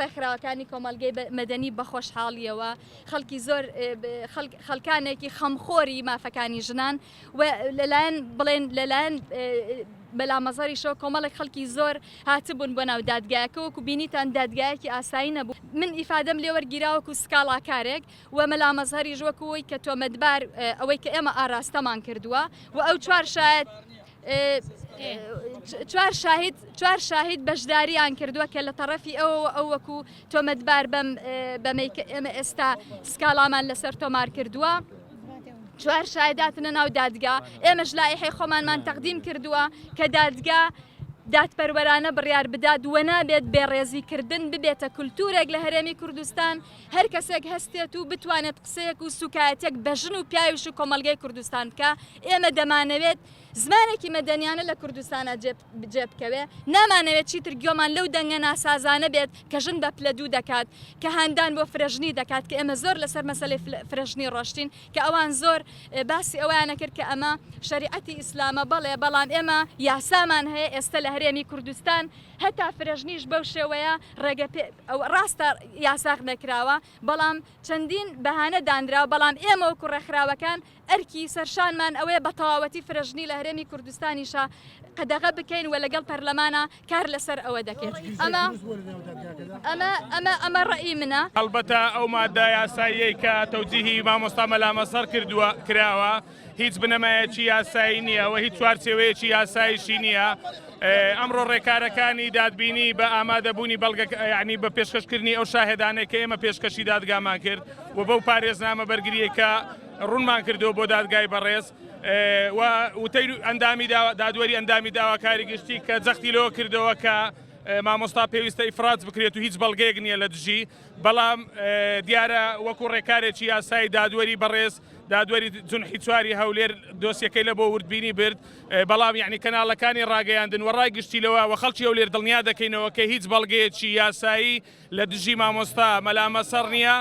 ڕێکخراوەکانی کۆمەلگەی مەدەنی بە خۆشحاڵیەوە خەڵکی زۆر خەڵکانێکی خەمخۆری مافەکانی ژنان و لەلایەن بڵێن لەلایەن بەلا مەزەریشەوە کۆمەڵێک خەڵکی زۆر هاتبوون بۆ ناو دادگایەکە وەکو بینیتان دادگایەکی ئاسایی نەبوو من ئیفادەم لێ وەرگیراوەکو سکاڵاکارێک و مەلا مەزەری ژوەکوەوەی کە تۆمەتبار ئەوەی کە ئێمە ئاراستەمان کردووە و ئەو چوار شاهید بەشداریان کردووە کە لە تەڕەفی ئەو وەکو تۆمەتبار بەمەیکە ئێمە ئێستا سکاڵامان لەسەر تۆمار کردووە. چوار شایداتنە ناو دادگا ئێمەش لایحەی خۆمانمان تەقدیم کردووە کە دادگا دادپەروەرانە بڕیار بدات وە نابێت بێڕێزیکردن ببێتە کولتورێک لە هەرێمی کوردستان هەر کەسێک هەستێت و بتوانێت قسەیەک و سوکایەتێک بە ژن و پیاویش و کۆمەلگەی کوردستان بکە ئێمە دەمانەوێت زمانێکی مەدەنیانە لە کوردستانە جێبکەوێ نامانەوێت چیتر گوێمان لەو دەنگە ناسازانە بێت کە ژن بە پلە دوو دەکات کە هاندان بۆ فرەژنی دەکات کە ئێمە زۆر لەسەر مەسەلەی فرەژنی ڕۆشتین کە ئەوان زۆر باسی ئەویانە کرد کە ئەمە شەریعەتی ئیسلامە بەڵێ بەڵام ئێمە یاسامان هەیە ئێستا لە هەرێمی کوردستان هەتا فرەژنیش بەو شێوەیە ڕاستە یاساق نەکراوە بەڵام چەندین بەهانە دانراوە بەڵام ئێمە وەکو ڕێکخراوەکان ئەرکی سەرشانمان ئەوەیە بە تەواوەتی فرەژنی لە هەرێمی کوردستانیشە قەدەغە بکەین و لەگەڵ پەرلەمانە کار لەسەر ئەوە دەکەێت ئەمە ڕەئی منە. هەڵبەتە ئەو مادە یاساییەی کە تەوجیهی مامۆستا مەلا مەسەر کراوە هیچ بنەمایەکی یاسایی نییە و هیچ چوارچێوەیەکی یاساییشی نییە. ئەمڕۆ ڕێکارەکانی دادبینی بە ئامادەبوونی بەڵگە یعنی بە پێشکەشکردنی ئەو شاهێدانێک کە ئێمە پێشکەشی دادگامان کرد و بەو پارێزنامە بەرگریەکە ڕوونمان کردەوە بۆ دادگای بەڕێز و وتەی دادوەری ئەندامی داواکاری گشتی کە جەختی لەوە کردەوە کە مامۆستا پێویستە ئیفرات بکرێت و هیچ بەڵگەیەک نییە لە دژی بەڵام دیارە وەکو ڕێکارێکی یاسایی دادوەری بەڕێز دادوەری جونحی چواری هەولێر دۆسیەکەی لە بۆ وردبینی برد بەڵام یعنی کەناڵەکانی ڕاگەیاندن و ڕای گشتی لەوە و خەڵکی هەولێر دڵنیا دەکەینەوە کە هیچ بەڵگەیەکی یاسایی لە دژی مامۆستا مەلا مەسەر نییە.